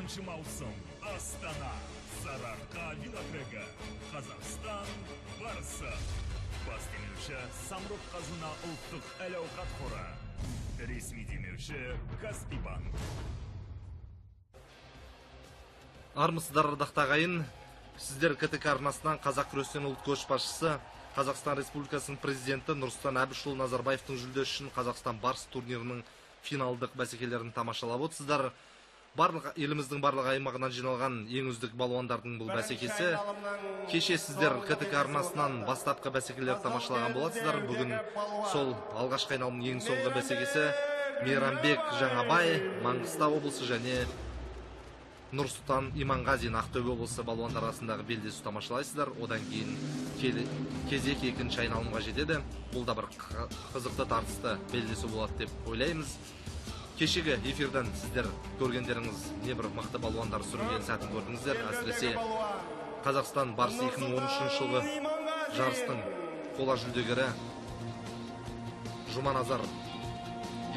20 маусым Астана Сарыарқа велотрегі Қазақстан барысы. Бас демеуші Самұрық Қазына ұлттық әл-ауқат қоры. Ресми демеуші Каспий банк. Армысыздар ардақтағы ағайын. Сіздер КТК арнасынан қазақ күресінен ұлт көшбасшысы Қазақстан Республикасының президенті Нұрсұлтан Әбішұлы Назарбаевтың жүлдесі үшін Қазақстан барыс турнирінің финалдық бәсекелерін тамашалап отырсыздар. Еліміздің барлық аймағынан жиналған ең үздік балуандардың бұл бәсекесі. Кеше сіздер КТК арнасынан бастапқы бәсекелер тамашалаған боласыздар. Бүгін сол алғашқы айналымның ең соңғы бәсекесі Мейрамбек Жаңабай, Маңғыстау облысы және Нұрсұлтан Иманғазин, Ақтөбе облысы балуандар арасындағы белдесу тамашалайсыздар. Одан кейін кезек екінші айналымға жетеді. Бұл да бір қызықты тартысты белдесу болады деп ойлаймыз. Кешегі эфирден сіздер көргендеріңіз небір мықты балуандар сүрінген сәтін көрдіңіздер. Әсіресе Қазақстан барысы 2013 жылғы жарыстың қола жүлдегері Жұманазар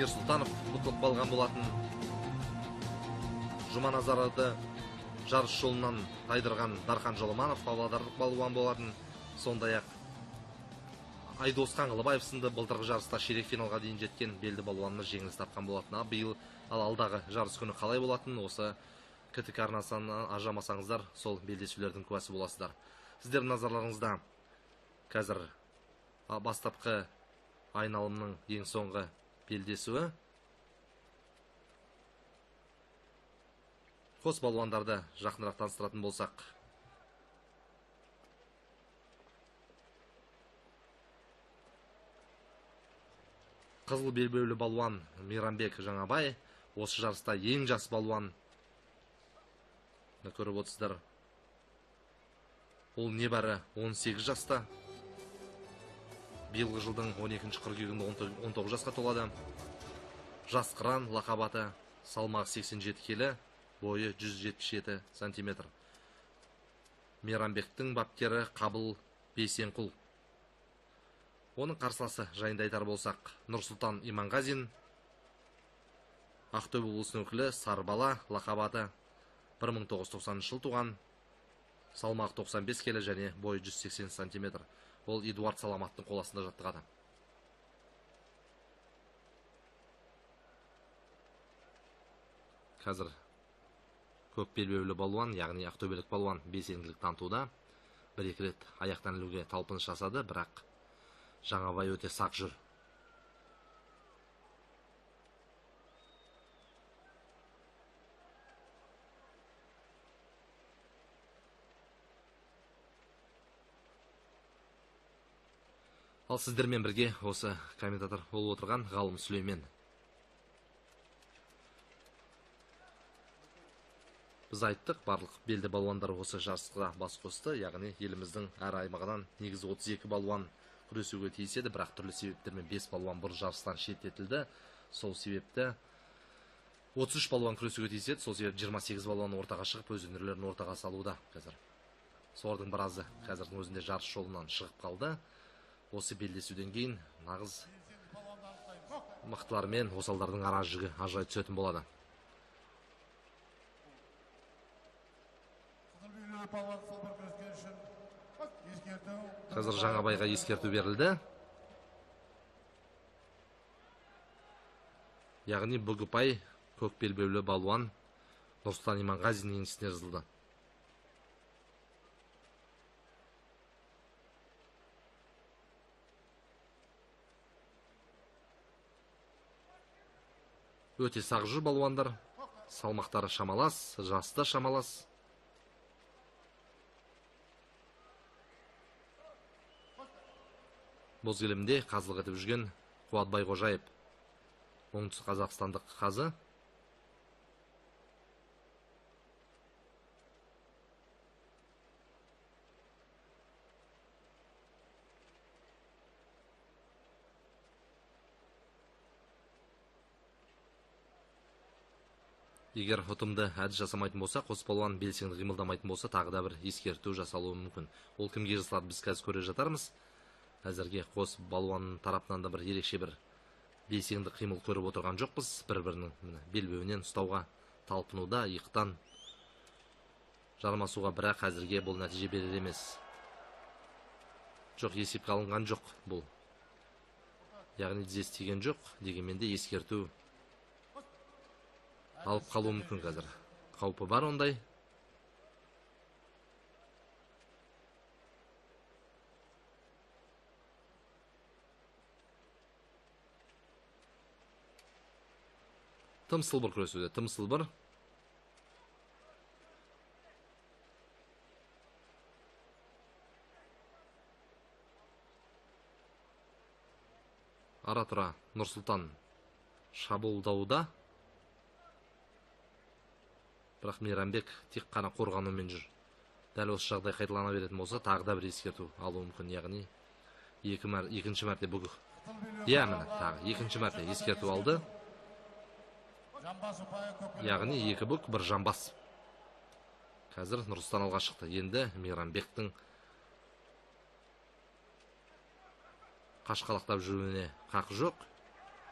Ерсұлтанов ұтылып қалған болатын. Жұманазарды жарыс жолынан тайдырған Дархан Жоломанов павлодарлық балуан болатын. Сондай-ақ Айдос Қаңғылбаев сынды былтырғы жарыста ширек финалға дейін жеткен белді балуанымыз жеңіліс тапқан болатын. Биыл алдағы жарыс күні қалай болатын, осы КТК арнасынан ажырамасаңыздар, сол белдесулердің куәсі боласыздар. Сіздер назарларыңызда қазір бастапқы айналымның ең соңғы белдесуі. Қос балуандарды жақынырақ таныстыратын болсақ, қызыл белбеулі балуан Мейрамбек Жаңабай, осы жарыста ең жас балуан. Көріп отырсыздар, ол небәрі 18 жаста. Биылғы жылдың 12 қыркүйегінде 19 жасқа толады. Жас қыран лақабаты, салмағы 87 келі, бойы 177 сантиметр. Мейрамбектің бапкері Қабыл Бейсенқұл. Оның қарсыласы жайында айтар болсақ, Нұрсұлтан Иманғазин, Ақтөбе облысының өкілі, Сарбала лақабаты, 1990 жыл туған, салмағы 95 келі және бойы 180 сантиметр. Ол Эдуард Саламаттың қоластында жаттығады. Қазір көк белбеулі балуан, яғни ақтөбелік балуан белсенділік танытуда. Бір-екі рет аяқтан ілуге талпыныс жасады, бірақ Жаңабай өте сақ жүр. Ал сіздермен бірге осы комментатор болып отырған Ғалым Сүлеймен. Біз айттық, барлық белді балуандар осы жарысқа бас қосты, яғни еліміздің әр аймағынан негізі 32 балуан күресуге тиіс еді, бірақ түрлі себептермен 5 балуан бір жарыстан шеттетілді. Сол себепті 33 балуан күресуге тиіс еді, сол себепті 28 балуан ортаға шығып, өз өнерлерін ортаға салуда қазір. Солардың біразы қазірдің өзінде жарыс жолынан шығып қалды. Осы белдесуден кейін нағыз мықтылар мен осалдардың ара жігі ажырай түсетін болады. Қазір Жаңабайға ескерту берілді. Яғни Бүгіпай көк белбеулі балуан Нұрсұлтан Иманғазин еншісіне жазылды. Өте сақ жүр балуандар, салмақтары шамалас, жасты шамалас. Боз кілемде қазылық етіп жүрген Қуатбай Қожаев, оңтүстік қазақстандық қазы. Егер ұтымды әдіс жасамайтын болса, қос балуан белсенді қимылдамайтын болса, тағы да бір ескерту жасалуы мүмкін. Ол кімге жасалады, біз қазір көре жатармыз. Әзірге қос балуанның тарапынан да бір ерекше бір белсенді қимыл көріп отырған жоқпыз. Бір-бірінің белбеуінен ұстауға талпынуда, иықтан жармасуға, бірақ әзірге бұл нәтиже берер емес. Жоқ, есепке алынған жоқ бұл. Яғни тізе тиген жоқ, дегенмен де ескерту алып қалуы мүмкін қазір. Қаупі бар ондай. Тым сылбыр күресуде, тым сылбыр. Ара-тұра Нұрсұлтан шабуылдауда. Бірақ Мейрамбек тек қана қорғанумен жүр. Дәл осы жағдай қайталана беретін болса, тағы да бір ескерту алуы мүмкін. Яғни екінші мәрте бүгін. Иә, міне, тағы екінші мәрте ескерту алды. Яғни екі бүк, бір жамбас. Қазір Нұрсұлтан алға шықты. Енді Мейрамбектің қашқалақтап жүруіне қақы жоқ.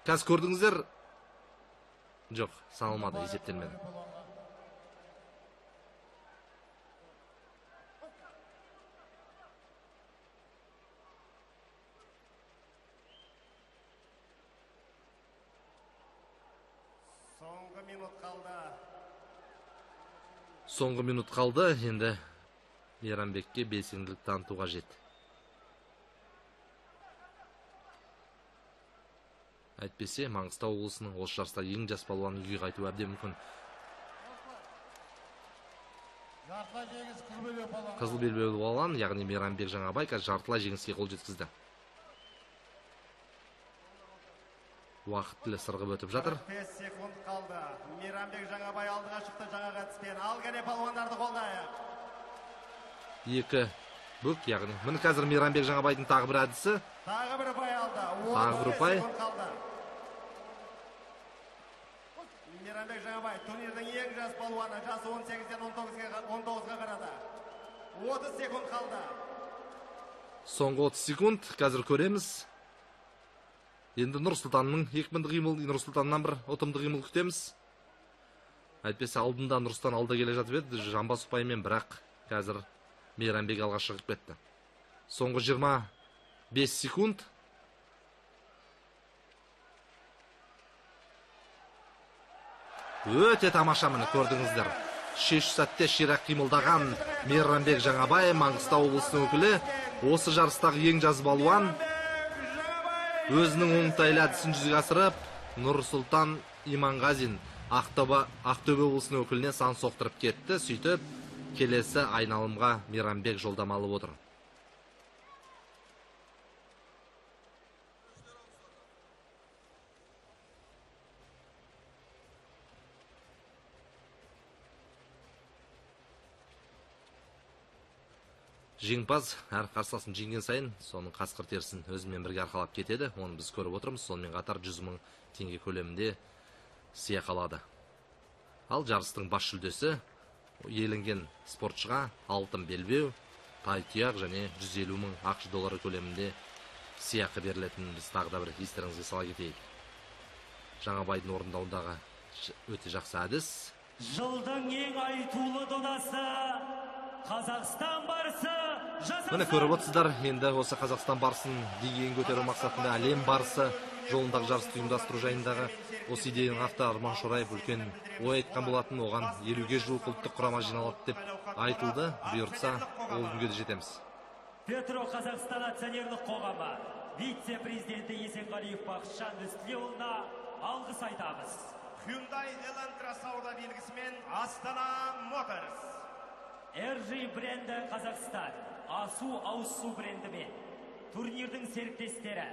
Қазір көрдіңіздер? Жоқ, саналмады, есептелмеді. Соңғы минут қалды. Енді Мейрамбекке белсенділік таныту қажет. Әйтпесе, Маңғыстау облысының осы жарыста ең жас балуаны үйге қайту әбден мүмкін. Қызыл белбеулі балуан, яғни Мейрамбек Жаңабай жартылай жеңіске қол жеткізді. Уақыт тілі сырғып өтіп жатыр. 5 секунд қалды. Мейрамбек Жаңабай алдыға шықты, жаңа қатыспен. Ал кәне палуандарды қолдайық. Екі бүк, яғни. Міне қазір Мейрамбек Жаңабайдың тағы бір әдісі. Тағы бір ұпай алды. Тағы бір ұпай. Мейрамбек Жаңабай турнирдің ең жас палуаны, жасы 18-ден 19-ға қарады. 30 секунд қалды. Соңғы 30 секунд, қазір көреміз. Енді Нұрсұлтанның екпінді қимыл, Нұрсұлтаннан бір ұтымды қимыл күтеміз. Әйтпесе алдында Нұрсұлтан алда келе жатып еді, жамбас ұпаймен, бірақ қазір Мейрамбек алға шығып кетті. Соңғы 25 секунд. Өте тамаша, міне көрдіңіздер. Шешу сәтте ширақ қимылдаған Мейрамбек Жаңабай, Маңғыстау облысының өкілі, осы жарыстағы ең жас балуан. Өзінің оңтайлы әдісін жүзеге асырып, Нұрсұлтан Иманғазин Ақтөбе облысының өкіліне сан соқтырып кетті. Сөйтіп, келесі айналымға Мейрамбек жолдама алып отыр. Жеңімпаз әр қарсыласын жеңген сайын соның қасқыр терісін өзімен бірге арқалап кетеді. Оны біз көріп отырмыз. Сонымен қатар 100 мың теңге көлемінде сыйақы алады. Ал жарыстың бас жүлдесі иеленген спортшыға алтын белбеу, тай тұяқ және 150 мың ақш доллары көлемінде сыйақы берілетінін біз тағы да бір естеріңізге сала кетейік. Жаңабайдың орындауындағы өте жақсы әдіс. Жылдың ең айтулы додасы Қазақстан барысы. Міне көріп отырсыздар, енді осы Қазақстан барысын деңгейін көтеру мақсатында әлем барысы жолындағы жарысты ұйымдастыру жайындағы осы идеяның авторы Арман Шораев үлкен ой айтқан болатын. Оған 50-ге жуық ұлттық құрама жиналады деп айтылды. Бұйыртса, ол күнге де жетеміз. Петро Қазақстан акционерлік қоғамы вице-президенті Есенғалиев Бақытжан Рүстілеуұлына алғыс айтамыз. Hyundai Elantra сауда белгісімен Астана Моторс. RG бренді Қазақстан, Асу Ауызсу брендімен турнирдің серіктестері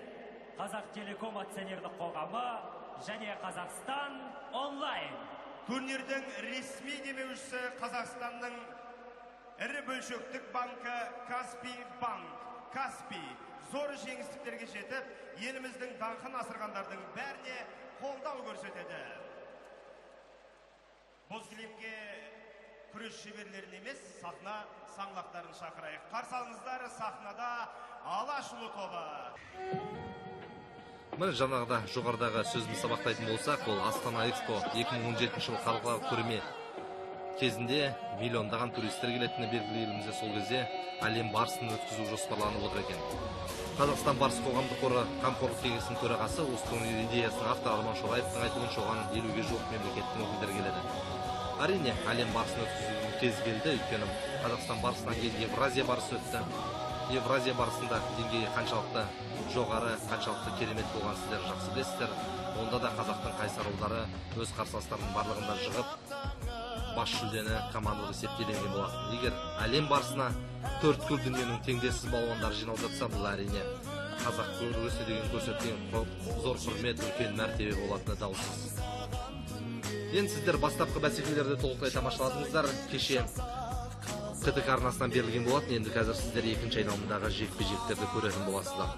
Қазақ Телеком акционерлік қоғамы және Қазақстан онлайн. Турнирдің ресми демеушісі Қазақстанның ірі бөлшектік банкі Каспий банк. Каспий зор жеңістіктерге жетіп, еліміздің даңқын асырғандардың бәріне қолдау көрсетеді. Боз кілемге күрес шеберлерін емес, сахна саңлақтарын шақырайық. Қарсы алыңыздар, сахнада Алашұлы тобы. Міне жаңағыда жоғарыдағы сөзімді сабақтайтын болсақ, ол Астана Экспо 2017 жыл халықаралық көрме кезінде миллиондаған туристер келетіні белгілі елімізде сол кезде әлем барысын өткізу жоспарланып отыр екен. Қазақстан барыс қоғамдық қоры қамқорлық кеңесінің төрағасы осы турнир идеясының авторы Арман Шораевтың айтуынша оған 50-ге жуық мемлекеттің өкілдері келеді. Әрине, әлем барысын өткізудің кезі келді, өйткені Қазақстан барысынан кейін Евразия барысы өтті. Евразия барысында деңгейі қаншалықты жоғары, қаншалықты керемет болған сіздер жақсы білесіздер. Онда да қазақтың қайсар ұлдары өз қарсыластарының барлығында жығып, бас жүлдені командалық есепте иеленген болатын. Егер әлем барысына төрткүл дүниенің теңдессіз балуандары жиналып жатса, бұл әрине қазақ күресі деген көрсеткен зор құрмет, үлкен мәртебе болатыны даусыз. Енді сіздер бастапқы бәсекелерді толықтай тамашаладыңыздар. Кеше КТК арнасынан берілген болатын. Енді қазір сіздер екінші айналымдағы жекпе-жектерді көретін боласыздар.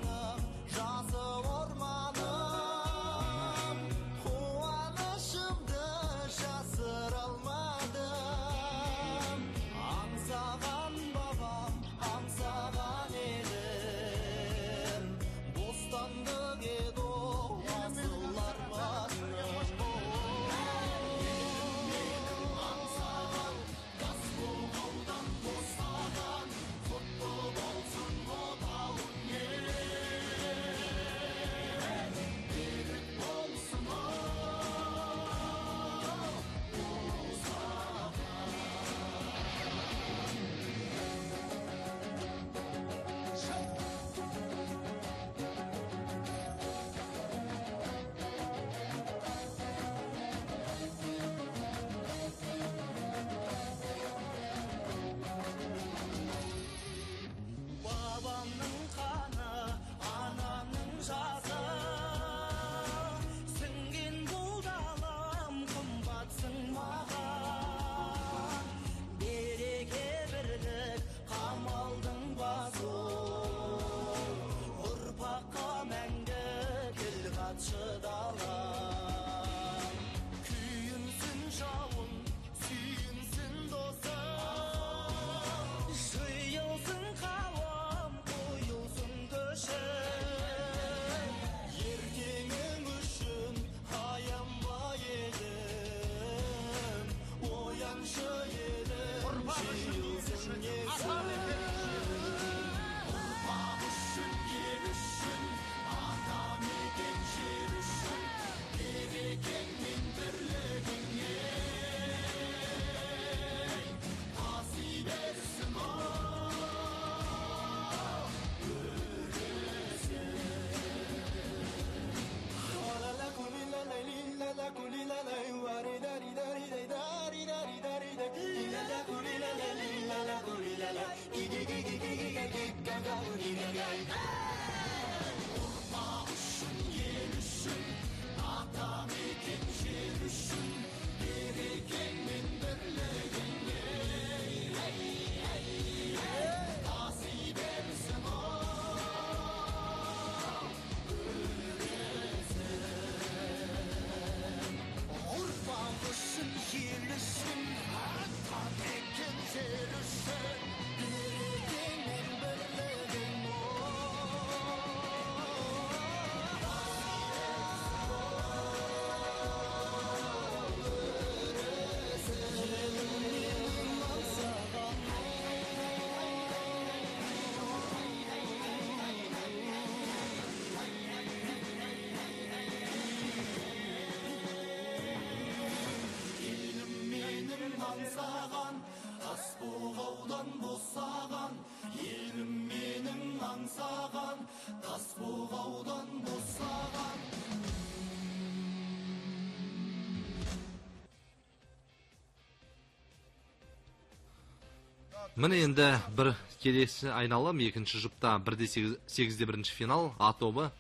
Міне енді бір келесі айналым, екінші жұпта 1-8-де бірінші финал А тобы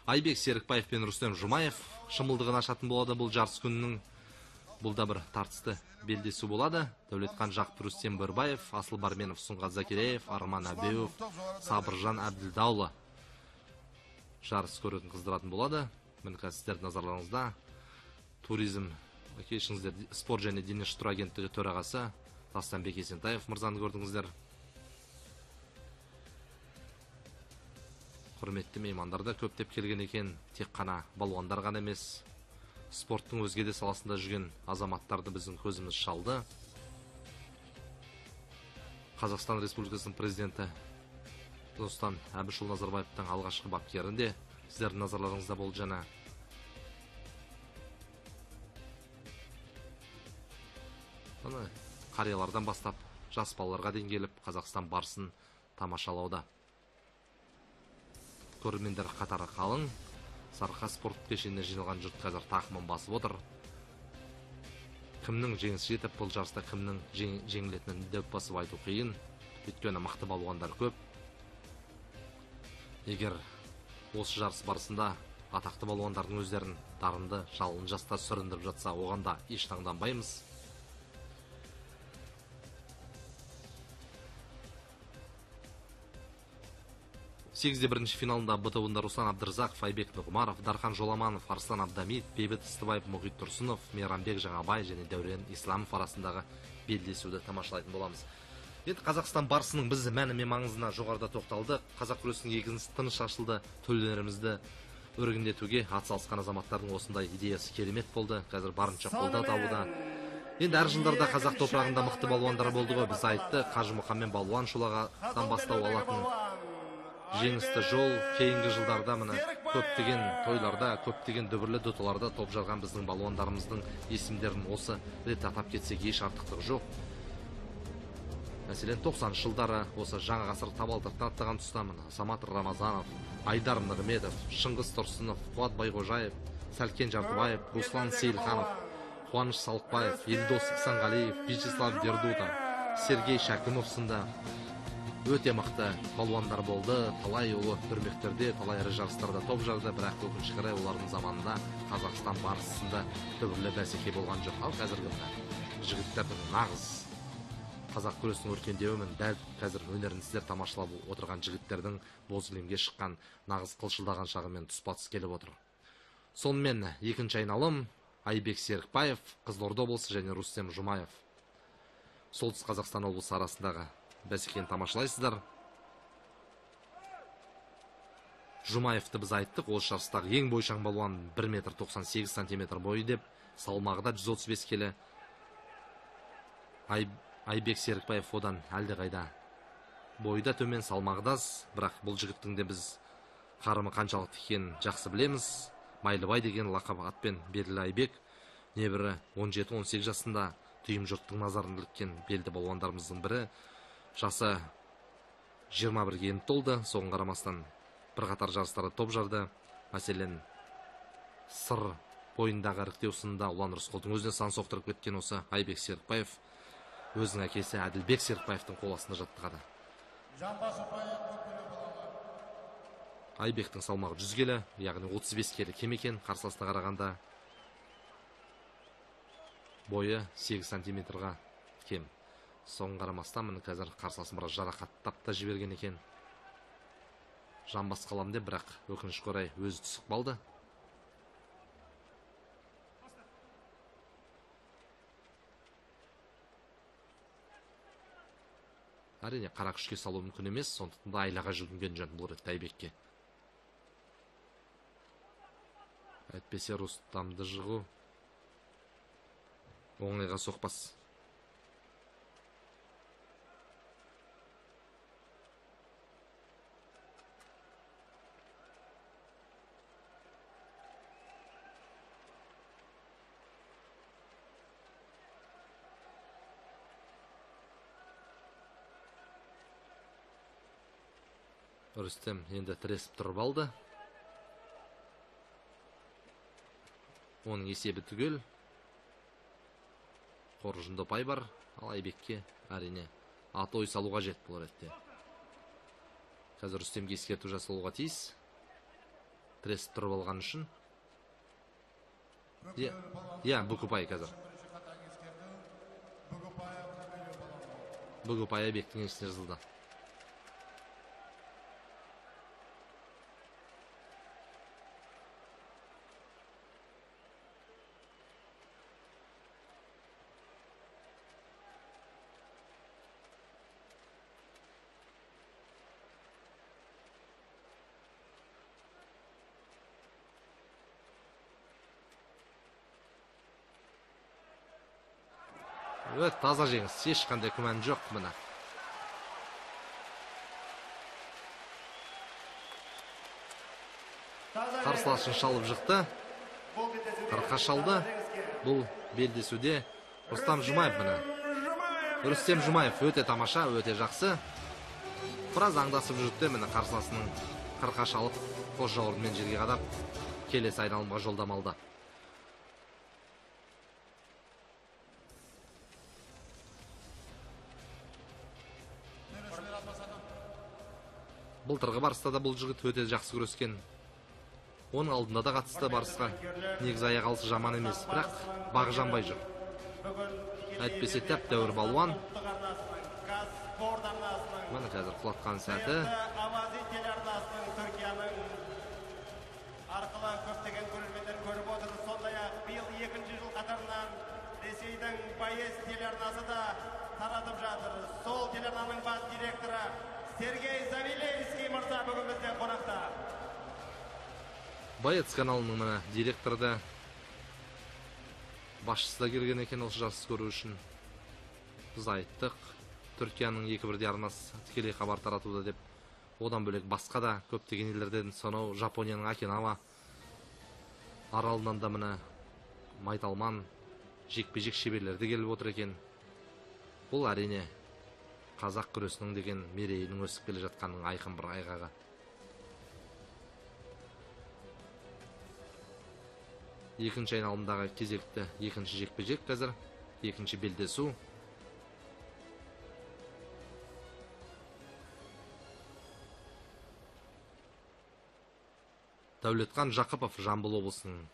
Айбек Серікбаев пен Рүстем Жұмаев шымылдығын ашатын болады. Бұл жарыс күнінің бұл да бір тартысты белдесу болады. Дәулетхан Жақып, Рүстем Бөрбаев, Асыл Барменов, Сұңғат Закиреев, Арман Әбеуов, Сабыржан Әбділдаулы жарыс көретін қыздыратын болады. Міне сіздердің назарларыңызда туризм спорт және дене шынықтыру агенттігі төрағасы Тастанбек Есентаев мырзаны көрдіңіздер. Құрметті меймандар да көптеп келген екен. Тек қана балуандар ғана емес, спорттың өзге де саласында жүрген азаматтарды біздің көзіміз шалды. Қазақстан Республикасының президенті Нұрсұлтан Әбішұлы Назарбаевтың алғашқы бапкерінде сіздердің назарларыңызда болды. Жаңа қариялардан бастап жас балаларға дейін келіп Қазақстан барысын тамашалауда. Көрермендер қатары қалың. Сарыарқа спорт кешеніне жиналған жұрт қазір тақымын басып отыр. Кімнің жеңісі жетіп, бұл жарыста кімнің жеңілетінін дөп басып айту қиын. Өйткені мықты балуандар көп. Егер осы жарыс барысында атақты балуандардың өздерін дарынды, жалын жастар сүріндіріп жатса, оған да еш таңданбаймыз. Сегізде бірінші финалында БТУ-нда Руслан Абдырзақов, Айбек Нұғымаров, Дархан Жоламанов, Арслан Абдамит, Бейбіт Істібаев, Мұхит Тұрсынов, Мейрамбек Жаңабай және Дәурен Исламов арасындағы белдесуді тамашалайтын боламыз. Енді Қазақстан барысының біз мәні мен маңызына жоғарыда тоқталды. Қазақ күресінің егізін тыныш ашылды. Төлленерімізді өргендетуге атсалысқан азаматтардың осындай идеясы керемет болды. Қазір барынша қолдау табуда. Енді әр жылдарда қазақ топырағында мықты балуандар болды ғой. Біз айтты, Қажы Мұхаммен балуан Шолағадан бастау алатын жеңісті жол. Кейінгі жылдарда міне көптеген тойларда, көптеген дүбірлі доталарда топ жарған біздің балуандарымыздың есімдерін осы рет атап кетсек еш артықтық жоқ. Мәселен, 90 жылдары осы жаңа ғасыр табалдырықтан аттаған тұста міне Самат Рамазанов, Айдар Нығметов, Шыңғыс Тұрсынов, Қуат Байғожаев, Сәлкен Жартыбаев, Руслан Сейілханов, Қуаныш Салықбаев, Елдос Исанғалиев, Вячеслав Дердута, Сергей Шәкімов сынды өте мықты балуандар болды. Талай ұлы дүрмектерде, талай ірі жарыстарда топ жарды, бірақ өкінішке қарай олардың заманында Қазақстан барысында дүбірлі бәсеке болған жоқ. Ал қазіргі жігіттердің нағыз қазақ күресінің өркендеуімен дәл қазір өнерін сіздер тамашалап отырған жігіттердің боз кілемге шыққан нағыз қылшылдаған шағымен тұспа-тұс келіп отыр. Сонымен екінші айналым Айбек Серікбаев, Қызылорда облысы және Рустем Жұмаев, Солтүстік Қазақстан облысы арасындағы бәсекені тамашалайсыздар. Жұмаевты біз айттық, ол жарыстағы ең бойшаң балуан 1 метр 98 сантиметр бойы деп, салмағы да 135 келі. Айбек Серікбаев одан әлде қайда бойда төмен, салмағы да аз, бірақ бұл жігіттің де біз қарымы қаншалықты екенін жақсы білеміз. Майлыбай деген лақап атпен белгілі Айбек небірі 17-18 жасында түйім жұрттың назарын іліккен белді балуандарымыздың бірі. Жасы 21-ге енді толды. Соған қарамастан бірқатар жарыстарда топ жарды. Мәселен, сыр бойындағы іріктеу сынында Ұлан Рысқұлдың өзіне сан соқтырып кеткен осы Айбек Серікбаев өзінің әкесі Әділбек Серікбаевтың қол астында жаттығады. Айбектің салмағы 100 келі, яғни 35 келі кем екен. Қарсыласына қарағанда бойы 8 сантиметрға кем. Соған қарамастан міне қазір қарсыласын біраз жарақаттап та жіберген екен. Жамбас қалам деп, бірақ өкінішке орай өзі түсіп қалды. Әрине қара күшке салу мүмкін емес, сондықтан да айлаға жүгінген жөн бұл ретте Айбекке. Әйтпесе Рустамды жығу оңайға соқпас. Рүстем енді тіресіп тұрып алды. Оның есебі түгел. Қоржында ұпай бар. Ал Айбекке әрине атой салуға жет бұл ретте. Қазір Рүстемге ескерту жасалуға тиіс. Тіресіп тұрып алған үшін. Бүк ұпай қазір. Бүк ұпай Айбектің еншісіне жазылды. Таза жеңіс, ешқандай күмән жоқ мына. қарсыласын шалып жықты. Қырқа шалды. Бұл белдесуде Рустам Жұмаев міне. Рүстем Жұмаев өте тамаша, өте жақсы. Біраз аңдасып жүрді міне қарсыласының қырқа шалып, қос жауырынмен жерге қадап, келесі айналымға жолдамалды. Былтырғы барыста да бұл жігіт өте жақсы күрескен. Оның алдында да қатысты барысқа. Негізі аяқ алысы жаман емес, бірақ бағы жанбай жүр. Әйтпесе тәп тәуір балуан. Міне қазір құлатқан сәті. Арқылы көптеген көрермендер көріп отыр. Сондай-ақ биыл екінші жыл қатарынан Ресейдің Боец телеарнасы да таратып жатыр. Сол телеарнаның бас директоры Сергей Завилевский мырза бүгін бізде қонақта. Боец каналының міне директоры да басшысы да келген екен осы жарыс көру үшін. Біз айттық, Түркияның 2-1 арнасы тікелей хабар таратуда деп. Одан бөлек басқа да көптеген елдерден, сонау Жапонияның Окинава аралынан да міне майталман жекпе-жек шеберлері келіп отыр екен. Бұл әрине қазақ күресінің деген мерейінің өсіп келе жатқанның айқын бір айғағы. Екінші айналымдағы кезекті екінші жекпе-жек қазір, екінші белдесу. Дәулетхан Жақыпов Жамбыл облысының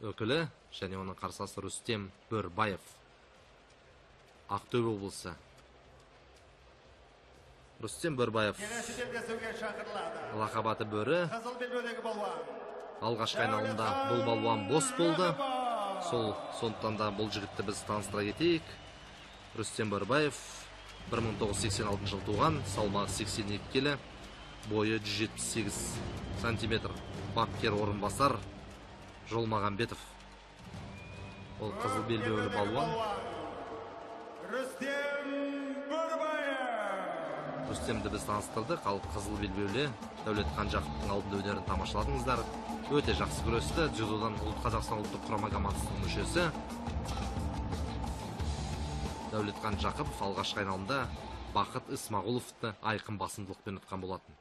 өкілі, және оның қарсыласы Рүстем Бөрбаев Ақтөбе облысы. Рүстем Бөрбаев лақабаты Бөрі. Алғашқы айналымда бұл балуан бос болды. Сондықтан да бұл жігітті біз таныстыра кетейік. Рүстем Бөрбаев 1986 жыл туған, салмағы 82 келі, бойы 178 сантиметр. Бапкер орынбасар Жолмағамбетов. Ол қызыл белбеулі балуан. Рүстем Бөрбаев. Рүстемді біз таныстырдық, ал қызыл белбеулі Дәулетхан Жақыптың алдында өнерін тамашаладыңыздар. Өте жақсы күресті. Дзюдодан Қазақстан ұлттық құрама командасының мүшесі. Дәулетхан Жақыпов алғашқы айналымда Бақыт Исмағұловты айқын басымдылықпен ұтқан болатын.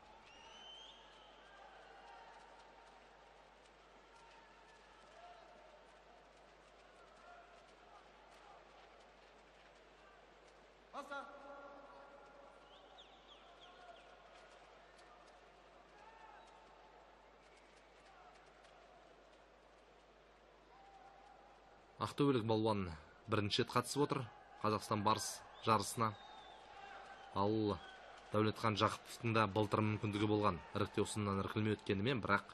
Ақтөбелік балуан бірінші рет қатысып отыр Қазақстан барыс жарысына. Ал Дәулетхан Жақыповтың да былтыр мүмкіндігі болған, іріктеу сынынан іркілмей өткенімен, бірақ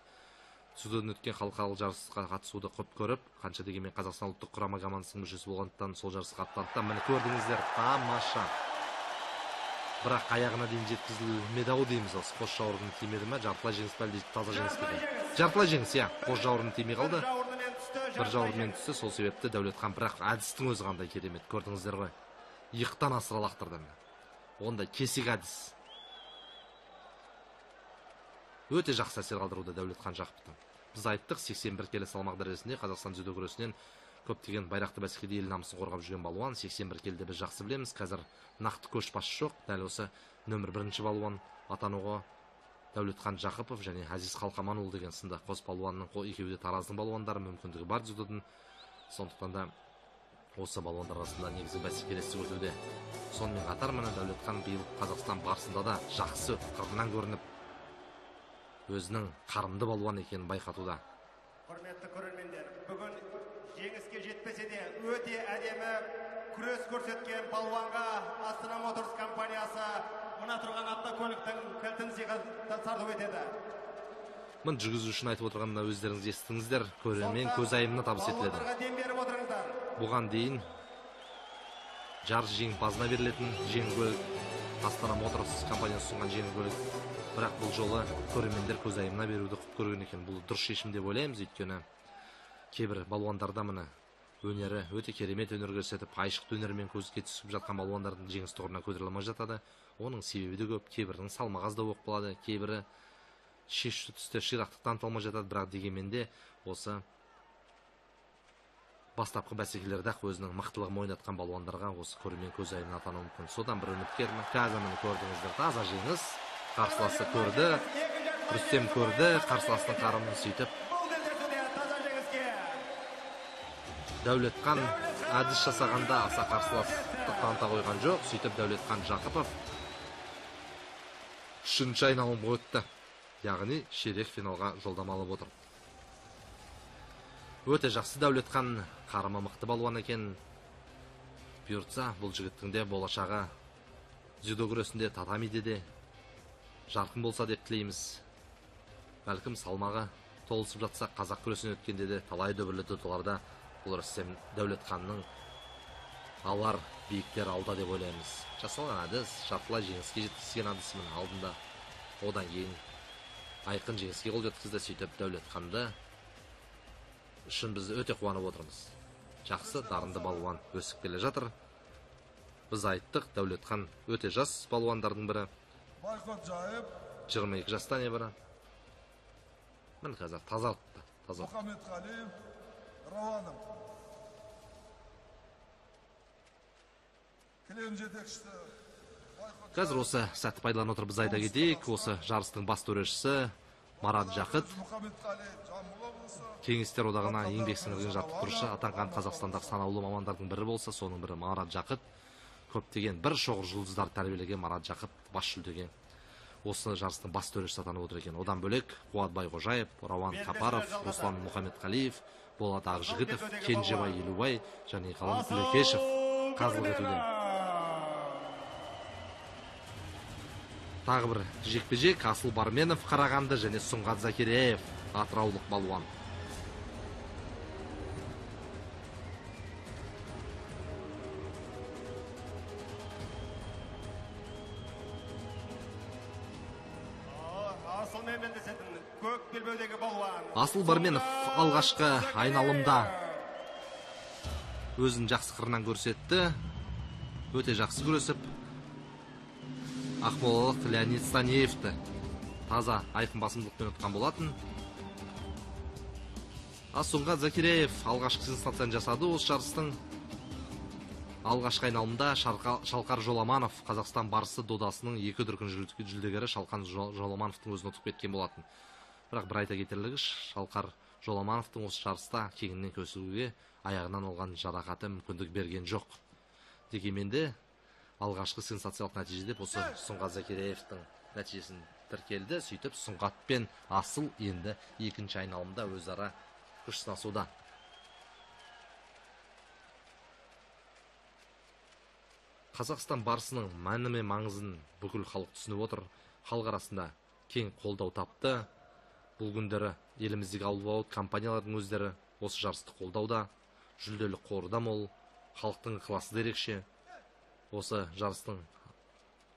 дзюдодан өткен халықаралық жарысқа қатысуды көп көріп, қанша дегенмен Қазақстан ұлттық құрама командасының мүшесі болғандықтан сол жарысқа аттанды. Міне көрдіңіздер, тамаша. Бірақ аяғына дейін жеткізілмеді-ау дейміз. Осы қос жауырын тимеді ме? Жартылай жеңіс пе әлде таза жеңіс пе? Жартылай жеңіс, иә. Қос жауырын тимей қалды. Бір жауырынмен түсті, сол себепті Дәулетхан, бірақ әдістің өзі қандай керемет, көрдіңіздер ғой. Иықтан асыра лақтырды. Ондай кесек әдіс. Өте жақсы әсер қалдыруда Дәулетхан Жақыптың. Біз айттық, 81 келі салмақ дәрежесінде Қазақстан дзюдо күресінен көптеген байрақты бәсекеде ел намысын қорғап жүрген балуан. 81 келіде біз жақсы білеміз. Қазір нақты көшбасшы жоқ. Дәл осы нөмір 1-ші балуан атануға Дәулетхан Жақыпов және Азиз Қалқаманұлы деген сынды қос балуанның екеуі де тараздың балуандары, мүмкіндігі бар дзюдодан. Сондықтан да осы балуандар арасында негізгі бәсекелестік өтуде. Сонымен қатар міне Дәулетхан биыл Қазақстан барысында да жақсы қырынан көрініп, өзінің қарымды балуан екенін байқатуда. Құрметті көрермендер, бүгін жеңіске жетпесе де өте әдемі күрес көрсеткен балуанға Астана Моторс компаниясы мына тұрған автокөліктің кілтін сыйға етеді. Мін жүргізушіні айтып отырғанда өздеріңіз естіңіздер, көрермен көз айымына табыс етіледі. Бұған дейін жарыс жеңімпазына берілетін жеңіл көлік Астана Моторс компаниясы ұсынған жеңіл көлік. Бірақ бұл жолы көрермендер көз айымына беруді құп көрген екен. Бұл дұрыс шешім деп ойлаймыз, өйткені кейбір балуандарда міне өнері өте керемет өнер көрсетіп, айшықты өнермен көзге түсіп жатқан балуандардың жеңіс тұғырына көтеріле алмай жатады. Оның себебі де көп, кейбірінің салмағы аздау болып қалады, кейбірі шешуші түсте ширақтықтан талмай жатады, бірақ дегенмен де осы бастапқы бәсекелерде өзінің мықтылығын мойнатқан балуандарға осы көрермен көз айынан атануы мүмкін. Содан бір үміткермін. Қазір міне көрдіңіздер, таза жеңіс. Қарсыласы көрді, Рүстем көрді, қарсыласының қарымын сөйтіп. Дәулетхан әдіс жасағанда аса қарсыластық таныта қойған жоқ. Сөйтіп Дәулетхан Жақыпов үшінші айналымға өтті. Яғни ширек финалға жолдама алып отыр. Өте жақсы Дәулетхан, қарымы мықты балуан екен. Бұйыртса, бұл жігіттің де болашағы дзюдо күресінде, татамиде де жарқын болса деп тілейміз. Бәлкім салмағы толысып жатса, қазақ күресіне өткенде де талай дүбірлі додаларда бұл Рүстем Дәулетханның алар биіктер алда деп ойлаймыз. Жасалған әдіс, жартылай жеңіске жеткізген әдісінің алдында. Одан кейін айқын жеңіске қол жеткізді. Сөйтіп Дәулетханды үшін біз өте қуанып отырмыз. Жақсы, дарынды балуан өсіп келе жатыр. Біз айттық, Дәулетхан өте жас балуандардың бірі. 22 жаста небәрі. Мін қазір тазартты. Мұхаммедқалиев Рауаным. Кілем жетекшісі. Қазір осы сәтті пайдаланып отыр, біз айта кетейік. Осы жарыстың бас төрешісі Марат Жақыт, Кеңестер одағына еңбек сіңірген жаттықтырушы атанған Қазақстандағы санаулы мамандардың бірі болса, соның бірі Марат Жақыт. Көптеген бір шоғыр жұлдыздар тәрбиелеген Марат Жақыт бас жүлдеге осы жарыстың бас төрешісі атанып отыр екен. Одан бөлек Қуатбай Қожаев, Рауан Қапаров, Руслан Мұхаммедқалиев, Болат Ақжігітов, Кенжебай Елубай және Ғалым Үлекешев қазылық етуде. Тағы бір жекпе-жек Асыл Барменов Қарағанды және Сұңғат Закиреев атыраулық балуан. Асыл Барменов алғашқы айналымда өзін жақсы қырынан көрсетті. Өте жақсы күресіп, ақмолалық Леонид Станиевті таза айқын басымдылықпен ұтқан болатын. Сұңғат Закиреев алғашқы сенсацияны жасады. Осы жарыстың алғашқы айналымда Шалқар Жоламанов Қазақстан барысы додасының 2 дүркін жүлдегері Шалқан Жоламановтың өзін ұтып кеткен болатын. Бірақ бір айта кетерлігі, Шалқар Жоламановтың осы жарыста кеңінен көсілуге аяғынан алған жарақаты мүмкіндік берген жоқ. Дегенмен де алғашқы сенсациялық нәтижеде осы Сұңғат Закиреевтің нәтижесін тіркелді. Сөйтіп Сұңғат пен Асыл енді екінші айналымда өзара күш сынасуда. Қазақстан барысының мәні мен маңызын бүкіл халық түсініп отыр. Халық арасында кең қолдау тапты. Бұл күндері еліміздегі албауыт компаниялардың өздері осы жарысты қолдауда. Жүлделік қоры да мол, халықтың ықыласы да ерекше. Осы жарыстың,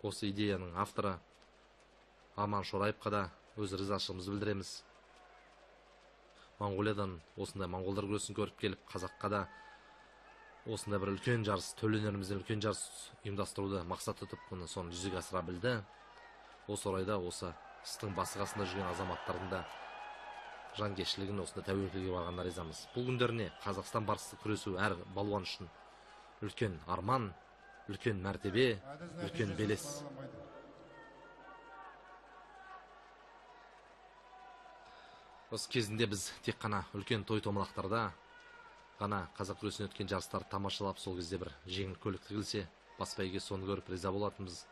осы идеяның авторы Аман Шораевқа да өз ризашылығымызды білдіреміз. Моңғолиядан осындай моңғолдар күресін көріп келіп, қазаққа да осындай бір үлкен жарыс, төл өнерімізден үлкен жарыс ұйымдастыруды мақсат тұтып, мұны соны жүзеге асыра білді. Осы орайда осы істің басы қасында жүрген азаматтардың да жанкештілігін осында тәуекелге барғанына ризамыз. Бұл күндеріне Қазақстан барысы күресу әр балуан үшін үлкен арман, үлкен мәртебе, үлкен белес. Осы кезінде біз тек қана үлкен той-томалақтарда ғана қазақ күресінен өткен жарыстарды тамашалап, сол кезде бір жеңіл көлік тігілсе, бас бәйге соны көріп риза болатынбыз.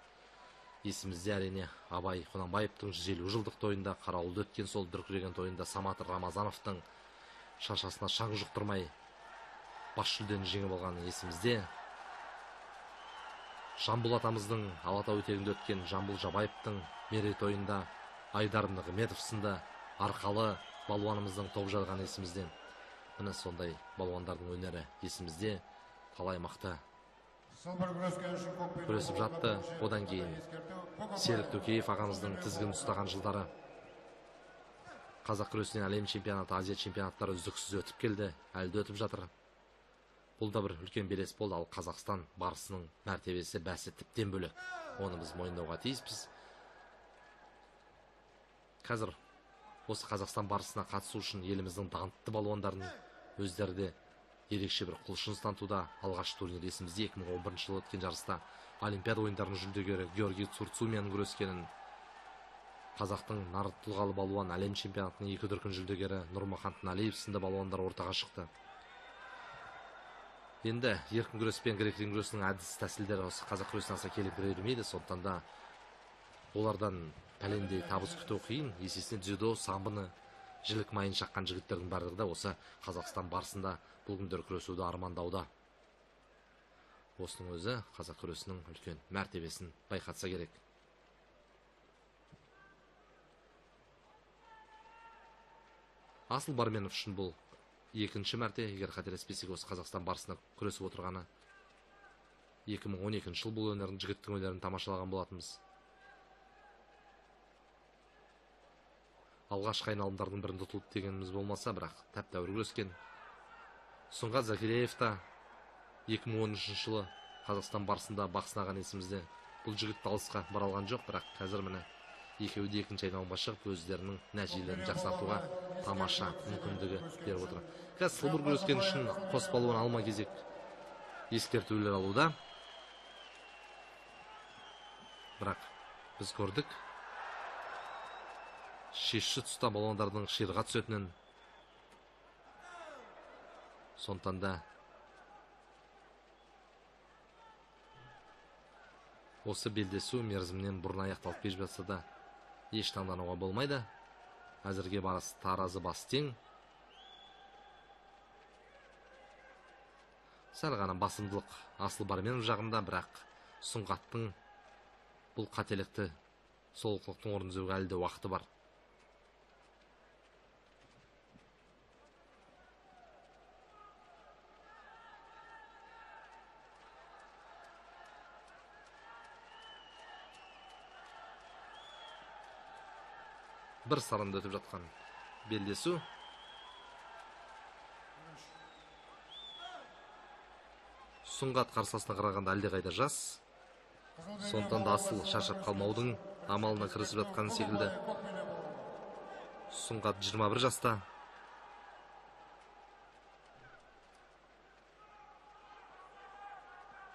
Есімізде әрине Абай Құнанбаевтың 150 жылдық тойында, қарауылда өткен сол дүркіреген тойында Самат Рамазановтың шашасына шаң жұқтырмай бас жүлдені жеңіп алғаны есімізде. Жамбыл атамыздың Алатау етегінде өткен Жамбыл Жабаевтың мерейтойында Айдар Нығыметов сынды арқалы балуанымыздың топ жарған есімізден. Міне сондай балуандардың өнері есімізде. Талай мықты күресіп жатты. Одан кейін Серік Төкеев ағамыздың тізгінін ұстаған жылдары қазақ күресінен әлем чемпионаты, Азия чемпионаттары үздіксіз өтіп келді, әлі де өтіп жатыр. Бұл да бір үлкен белес болды. Ал Қазақстан барысының мәртебесі, бәсі тіптен бөлек. Оны біз мойындауға тиіспіз. Қазір Осы Қазақстан барысына қатысу үшін еліміздің даңқты балуандарын өздері де ерекше бір құлшыныс танытуда. Алғаш турнир есімізде 2011 жылы өткен жарыста Олимпиада ойындарының жүлдегері Георгий Цурцумен күрескенін, қазақтың нар тұлғалы балуан әлем чемпионатының 2 дүркін жүлдегері Нұрмахан Тыналиев сынды балуандар ортаға шықты. Енді еркін күрес пен грек-рим күресінің әдіс тәсілдері осы қазақ күресіне аса келіп бермейді. Сондықтан да олардан пәлендей табыс күту қиын. Есесіне дзюдо, самбыны, жілік майын шаққан жігіттердің барлығы да осы Қазақстан барысында бұл күндер күресуді армандауда. Осының өзі қазақ күресінің үлкен мәртебесін байқатса керек. Асыл Барменов үшін бұл екінші мәрте, егер қателеспесек, осы Қазақстан барысында күресіп отырғаны. 2012 жыл бұл өнердің жігіттің өнерін тамашалаған болатынбыз. Алғашқы айналымдардың бірінде ұтылып дегеніміз болмаса, бірақ тәп-тәуір күрескен. Сұңғат Закиреев та 2013 жылы Қазақстан барысында бақ сынаған есімізде. Бұл жігіт алысқа бара алған жоқ, бірақ қазір міне екеуі де екінші айналымға шығып, өздерінің нәтижелерін жақсартуға тамаша мүмкіндігі беріп отыр. Қазір сылбыр күрескен үшін қос балуан алма кезек ескертулер алуда. Бірақ біз көрдік, шешші тұста балуандардың ширға түсетінін. Сондықтан да осы белдесу мерзімнен бұрын аяқталып кетіп жатса да еш таңдануға болмайды. Әзірге барыс таразы бас тең. Сәл ғана басымдылық Асыл Барменов жағында, бірақ Сұңғаттың бұл қателікті солықлықтың орнын іздеуге әлі де уақыты бар. Бір сарында өтіп жатқан белдесу. Сұңғат қарсыласына қарағанда әлдеқайда жас. Сондықтан да Асыл шаршап қалмаудың амалына кірісіп жатқан секілді. Сұңғат 21 жаста.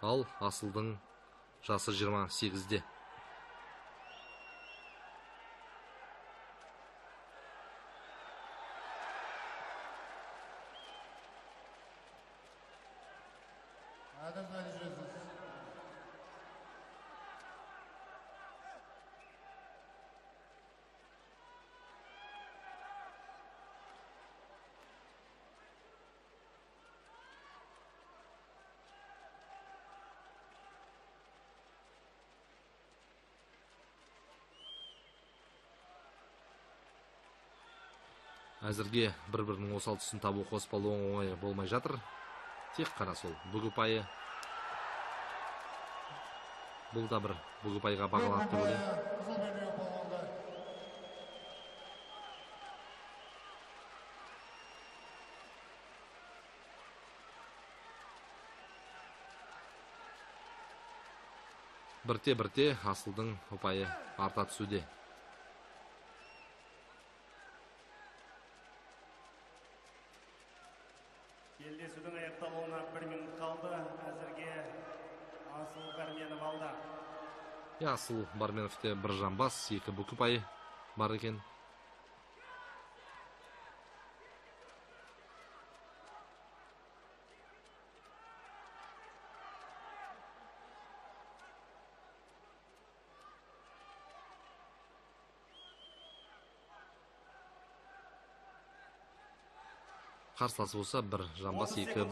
Ал Асылдың жасы 28-де. Әзірге бір-бірінің осал тұсын табу қос балуан оңай болмай жатыр. Тек қана сол бүгіпайы. Бұл да бір бүгіпайға бағаланады деп ойлаймын. Бірте-бірте Асылдың ұпайы арта түсуде. Белдесудің аяқталуына 1 минут қалды. Әзірге Асыл Барменов алда. Асыл Барменовте бір жамбас, 2 бүк ұпайы бар екен. Қарсыласы болса бір жамбас, 2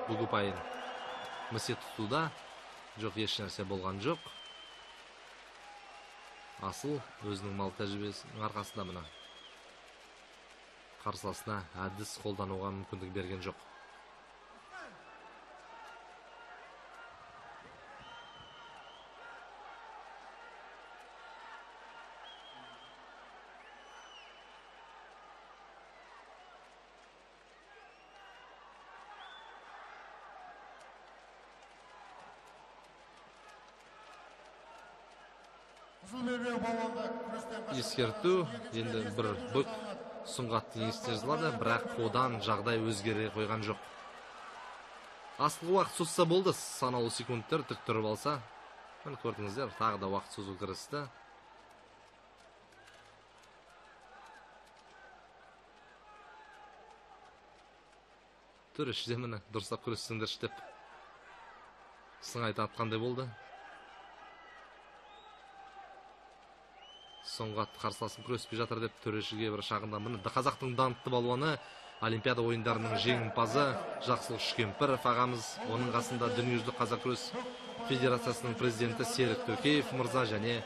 бүк ұпайын місе тұтуда. Жоқ, еш нәрсе болған жоқ. Асыл өзінің мал тәжірибесінің арқасында мына қарсыласына әдіс қолдануға мүмкіндік берген жоқ. Қызыл белбеу балуанда күрестен ескерту, енді бір бүк сұңғаттың есіне жазылады, бірақ одан жағдай өзгере қойған жоқ. Асылғы уақыт созса болды, санаулы секундтар тік тұрып алса. Міне көрдіңіздер, тағы да уақыт созу кірісті. Төреші де міне дұрыстап күрестіңдерші деп сыңай тартқандай болды. Соңғы атты қарсыласын күреспей жатыр деп төрешіге бір шағында. Міне қазақтың даңқты балуаны, Олимпиада ойындарының жеңімпазы Жақсылық Шүкемпіров ағамыз, оның қасында Дүниежүзілік қазақ күрес федерациясының президенті Серік Төкеев мырза және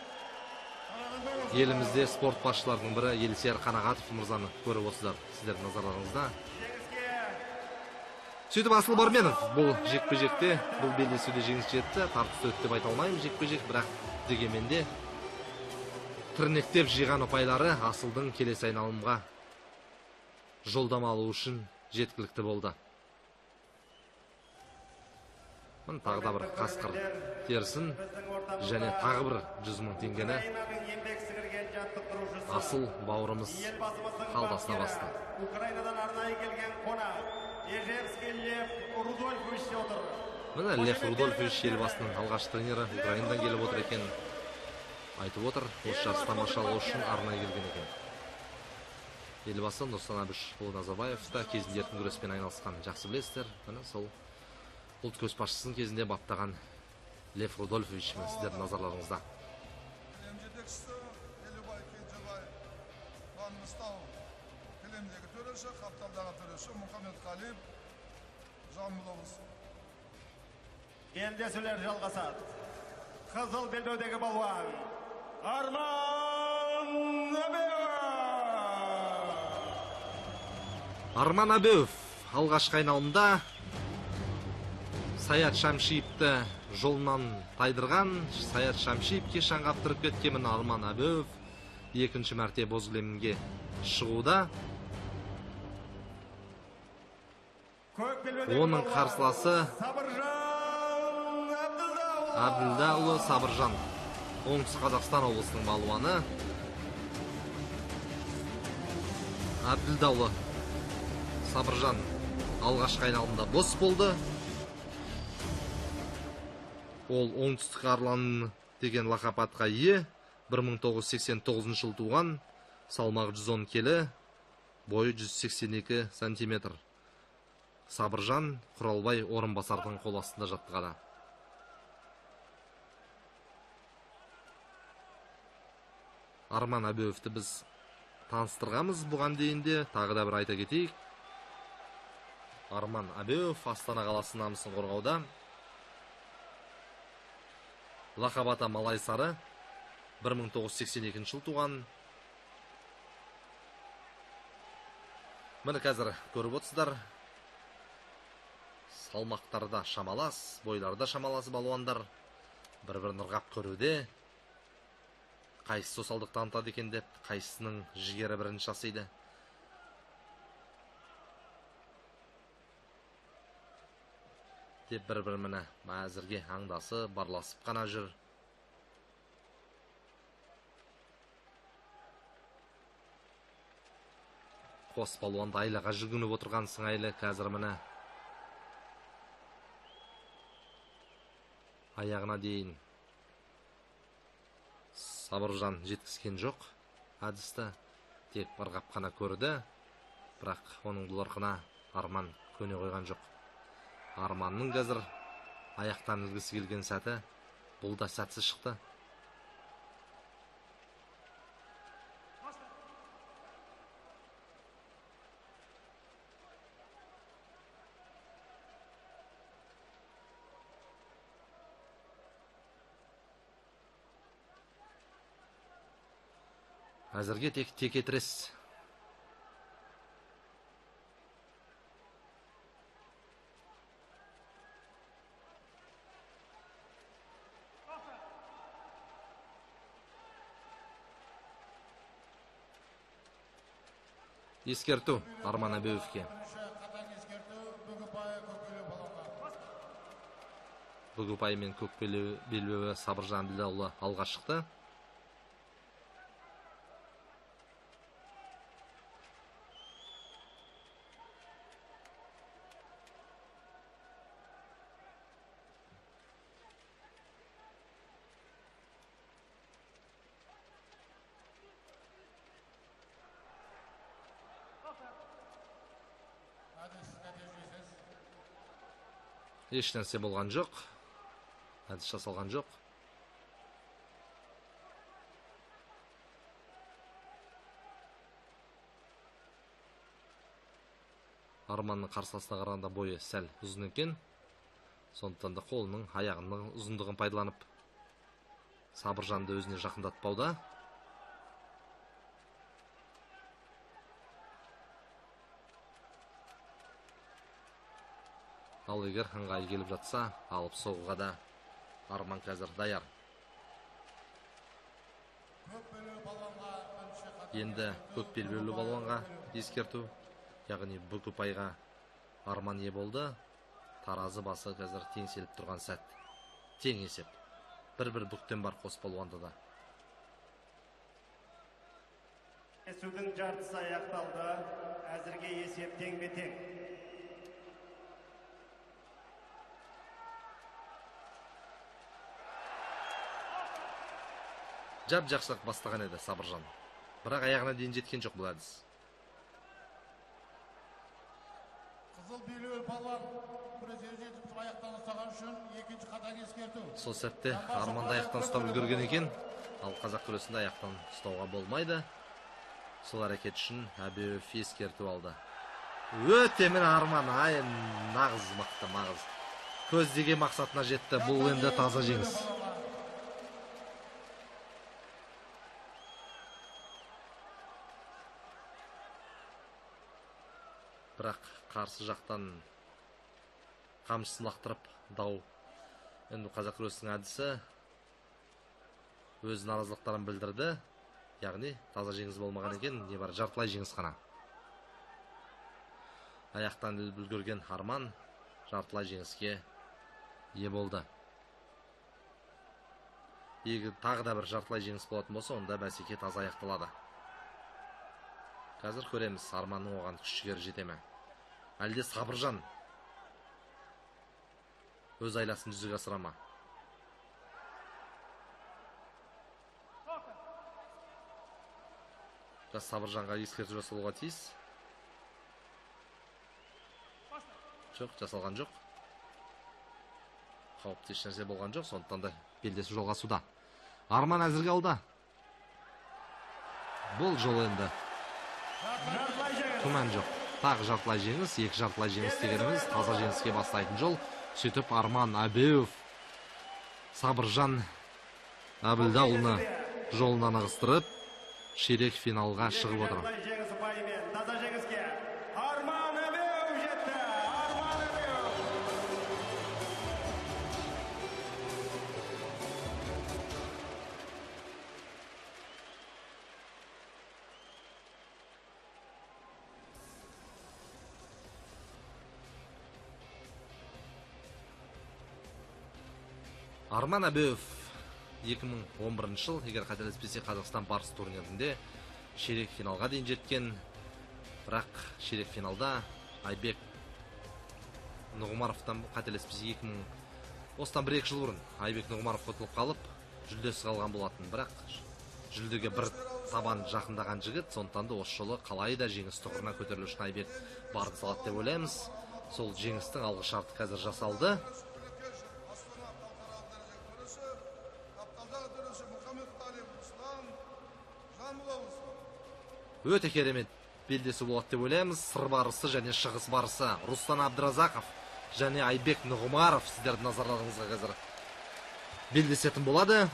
елімізде спорт басшыларының бірі Елсияр Қанағатов мырзаны көріп отырсыздар сіздердің назарларыңызда. Сөйтіп Асыл Барменов бұл жекпе-жекте, бұл белдесуде жеңіс жетті. Тартысты өтті деп айта алмаймын жекпе-жек, бірақ дегенмен де тірнектеп жиған ұпайлары Асылдың келесі айналымға жолдама алу үшін жеткілікті болды. Мін тағы да бір қасқыр терісін және тағы бір 100 000 теңгені Асыл бауырымыз қалдасына басты. Украинадан арнайы келген қонақ Ежевский Лев Рудольфович отыр. Міне Лев Рудольфович елбасының алғашқы тренері Украинадан келіп отыр екен. Айтып отыр, осы жарысты тамашалау үшін арнайы келген екен. Елбасы Нұрсұлтан Әбішұлы Назарбаев та кезінде еркін күреспен айналысқан, жақсы білесіздер. Міне сол ұлт көшбасшысының кезінде баптаған Лев Рудольфович сіздердің назарларыңызда. Кілем жетекшісі Елубай Кенжебай Маңғыстау кілемдегі төреші, қапталдағы төреші Мұхаммед Қалиев Жамбыл облысы. Белдесулер жалғасады. Қызыл белбеудегі балуан Арман Әбеуов. Арман Әбеуов алғашқы айналымда Саят Шамшиевті жолынан тайдырған. Саят Шамшиевке шаңға аптырып кеткен Арман Әбеуов екінші мәрте боз кілемге шығуда. Оның қарсыласы Әбділдаұлы Сабыржан, Оңтүстік Қазақстан облысының балуаны. Әбділдаұлы Сабыржан алғашқы айналымда бос болды. Ол оңтүстік арланы деген лақап атқа ие. 1989 жыл туған, салмағы 110 келі, бойы 182 сантиметр. Сабыржан Құралбай Орынбасардың қол астында жаттығады. Арман Әбеуовті біз таныстырғамыз бұған дейінде, тағы да бір айта кетейік. Арман Әбеуов Астана қаласы намысын қорғауда. Лақап аты Малай Сары, 1982 жыл туған. Міне қазір көріп отырсыздар. Салмақтарда шамалас, бойларда шамалас балуандар бір-бірін ырғап көруде. Қайсысы осалдық танытады екен деп, қайсысының жігері бірінші жасайды. Деп бір-бір міне әзірге аңдасы барласып қана жүр. Қос балуанды айлаға жүгініп отырған сыңайлы қазір міне аяғына дейін Сабыржан жеткізген жоқ. Әдісті тек ырғап қана көрді, бірақ оның бұл ырқына Арман көне қойған жоқ. Арманның қазір аяқтан ілгісі келген сәті бұл да сәтсіз шықты. Әзірге тек текетірес. Ескерту Арман Әбеуовке. Бүгіпай мен Көкбелбеуі Сабыржан Әбділдаұлы алға шықты. Еш нәрсе болған жоқ. Әдіс жасалған жоқ. Арманның қарсыласына қарағанда бойы сәл ұзын екен. Сондықтан да қолының аяғының ұзындығын пайдаланып Сабыржанды өзіне жақындатпауда. Ал егер ыңғайы келіп жатса, алып соғуға да Арман қазір даяр. Енді көк белбеулі балуанға ескерту, яғни бүк ұпайға Арман ие болды. Таразы басы қазір теңселіп тұрған сәт. Тең есеп. Бір-бір бүктен бар қос балуанда да. Кездесудің жартысы аяқталды. Әзірге есеп тең-тең. Жап-жақсы бастаған еді Сабыржан. Бірақ аяғына дейін жеткен жоқ бұл әдіс. Қызыл белбеулі балуан бір жетіп аяқтан ұстаған үшін екінші қатаң ескерту. Сол сәтте Арманды аяқтан ұстап үлгерген екен. Ал қазақ күресінде аяқтан ұстауға болмайды. Сол әрекет үшін Әбеуов ескерту алды. Өте мен Арман, нағыз мықты, нағыз. Көздеген мақсатына жетті. Бұл енді таза жеңіс. Бірақ қарсы жақтан қамшысын лақтырып дау. Енді қазақ күресінің әдісі өз наразылықтарын білдірді. Яғни таза жеңіс болмаған екен, не бар жартылай жеңіс қана. Аяқтан үлгерген Арман жартылай жеңіске ие болды. Егер тағы да бір жартылай жеңіс болатын болса, онда бәсеке таза аяқталады. Қазір көреміз, Арманның оған күш-жігері жете ме? Әлде Сабыржан өз айласын жүзеге асыра ма? Сабыржанға ескерту жасалуға тиіс. Жоқ, жасалған жоқ. Қауіпті еш нәрсе болған жоқ, сондықтан да белдесу жалғасуда. Арман әзірге алда. Бұл жол енді күмән жоқ. Тағы жартылай жеңіс, екі жартылай жеңіс дегеніміз таза жеңіске бастайтын жол. Сөйтіп Арман Әбеуов Сабыржан Әбілдауылны жолынан ығыстырып, ширек финалға шығып отыр. Таза жеңіске Арман Әбеуов жетті. Арман Әбеуов. Арман Әбеуов 2011 жыл, егер қателеспесе, Қазақстан барыс турнирінде ширек финалға дейін жеткен. Бірақ ширек финалда Айбек Нұғымаровтан қателеспесе, осыдан 1-2 жыл бұрын Айбек Нұғымаров ұтылып қалып, жүлдесі қалған болатын. Бірақ жүлдеге бір табан жақындаған жігіт, сондықтан да осы жолы қалай да жеңіс тұғырына көтерілу үшін Айбек барды салады деп ойлаймыз. Сол жеңістің алғы шарты қазір жасалды. Өте керемет белдесу болады деп ойлаймыз. Сыр барысы және шығыс барысы Рустан Абдразақов және Айбек Нұғымаров сіздердің назарларыңызға қазір белдесетін болады.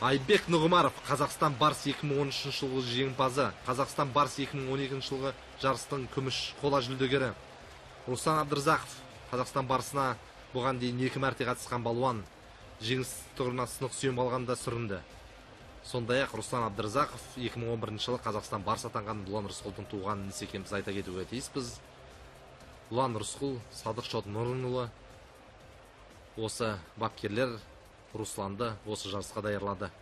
Айбек Нұғымаров Қазақстан барыс 2013 жылғы жеңімпазы, Қазақстан барыс 2012 жылғы жарыстың күміс қола жүлдегері. Рустан Абдразақов Қазақстан барысына бұған дейін 2 мәрте қатысқан балуан, жеңіс тұғырына сынық сүйем алғанда сүрінді. Сондай-ақ Рустан Абдразақов 2011 жылы Қазақстан барыс атанған Ұлан Рысқұлдың туған інісі екенін біз айта кетуге тиіспіз. Ұлан Рысқұл, Садықшот Нұрынұлы осы бапкерлер Русланды осы жарысқа даярлады.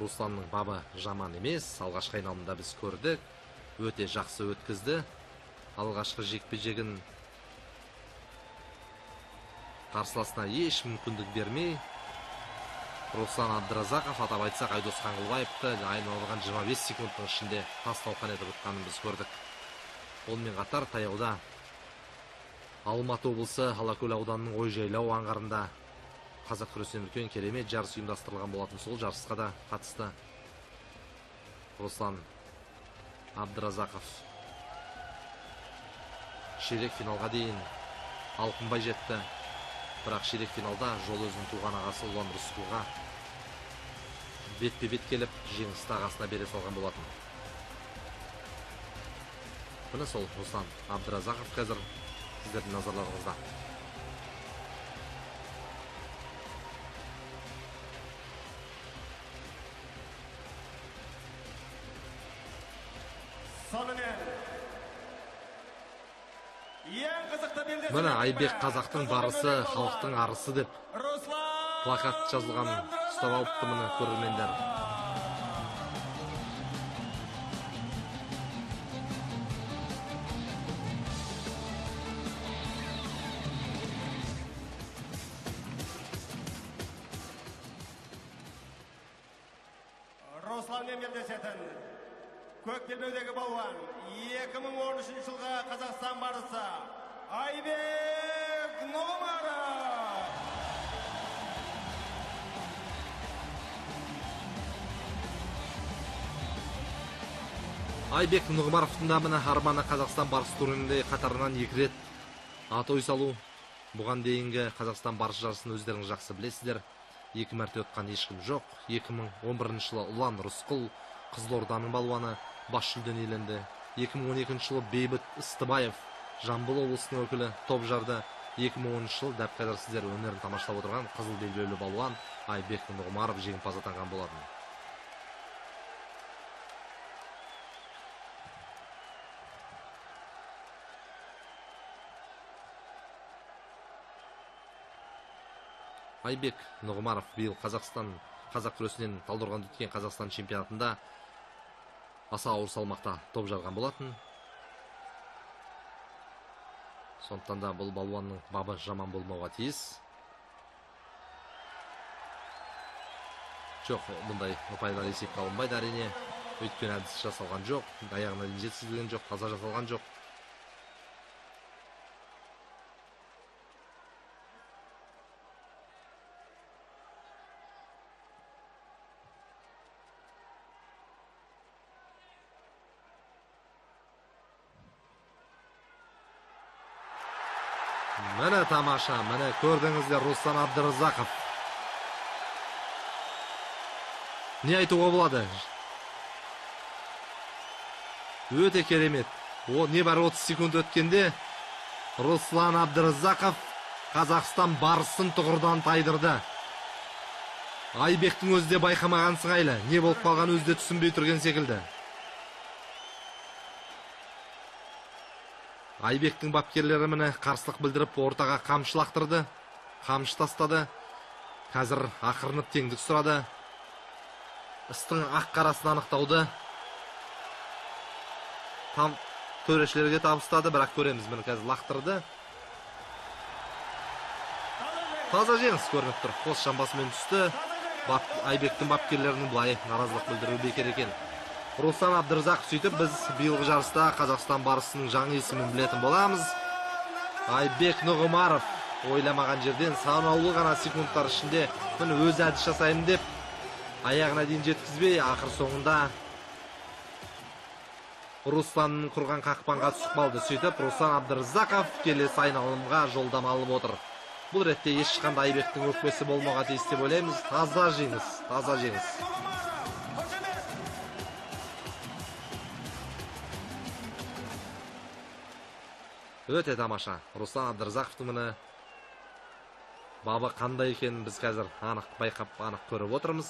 Русланның бабы жаман емес, алғашқы айналымда біз көрдік, өте жақсы өткізді. Алғашқы жекпе-жегін қарсыласына еш мүмкіндік бермей, Руслан Абдразақов атап айтсақ Айдос Қаңғылбаевты айналған 25 секундтың ішінде тас талқан етіп ұтқанын біз көрдік. Онымен қатар таяуда Алматы облысы Алакөл ауданының Ойжайлау аңғарында қазақ күресінен үлкен керемет жарыс ұйымдастырылған болатын. Сол жарысқа да қатысты Руслан Абдыразақов. Ширек финалға дейін алқынбай жетті. Бірақ ширек финалда жол өзінің туған ағасы Ұлан Рысқұлға бетпе-бет келіп, жеңісті ағасына бере салған болатын. Міне сол Руслан Абдыразақов қазір сіздердің назарларыңызда. Міне Айбек қазақтың барысы, халықтың арысы деп плакат жазылған ұстап алыпты міне көрермендер. Русланмен белдесетін көк белбеудегі балуан 2013 жылға Қазақстан барысы Айбек Нұғымаров. Айбек Нұғымаровтың да міне арманы Қазақстан барысы турнирінде қатарынан 2 рет атой салу. Бұған дейінгі Қазақстан барысы жарысын өздеріңіз жақсы білесіздер. 2 мәрте өткен ешкім жоқ. 2011 жылы Ұлан Рысқұл Қызылорданың балуаны бас жүлдені иеленді. 2012 жылы Бейбіт Істібаев Жамбыл облысының өкілі топ жарды. 2010 жылы дәп қазір сіздер өнерін тамашалап отырған қызыл белбеулі балуан Айбек Нұғымаров жеңімпаз атанған болатын. Айбек Нұғымаров биыл қазақ күресінен Талдықорғанда өткен Қазақстан чемпионатында аса ауыр салмақта топ жарған болатын. Сондықтан да бұл балуанның бабы жаман болмауға тиіс. Жоқ, бұндай ұпайлар есепке алынбайды әрине. Өйткені әдіс жасалған жоқ, аяғына дейін жеткізілген жоқ, таза жасалған жоқ. Міне тамаша, міне көрдіңіздер Руслан Абдыразақов. Не айтуға болады? Өте керемет. Не бар 30 секунд өткенде Руслан Абдыразақов Қазақстан барысын тұғырдан тайдырды. Айбектің өзі де байқамаған сыңайлы. Не болып қалған өзі де түсінбей тұрген секілді. Айбектің бапкерлері міне қарсылық білдіріп ортаға қамшы лақтырды. Қамшы тастады. Қазір ақырынып теңдік сұрады. Істің ақ қарасын анықтауды төрешілерге табыстады, бірақ көреміз міне қазір лақтырды. Таза жеңіс көрініп тұр. Қос жамбасымен түсті. Айбектің бапкерлерінің былай наразылық білдіру бекер екен. Руслан Абдыразақов сөйтіп біз биылғы жарыста Қазақстан барысының жаңа есімін білетін боламыз. Айбек Нұғымаров ойламаған жерден санаулы ғана секундтар ішінде міне өз әдіс жасаймын деп аяғына дейін жеткізбей, ақыр соңында Русланның құрған қақпанға түсіп қалды. Сөйтіп Руслан Абдыразақов келесі айналымға жолдама алып отыр. Бұл ретте ешқандай Айбектің өкпесі болмауға тиіс деп ойлаймыз. Таза жеңіс, таза жеңіс. Өте тамаша. Руслан Абдыразақовтың міне бабы қандай екенін біз қазір анық байқап, анық көріп отырмыз.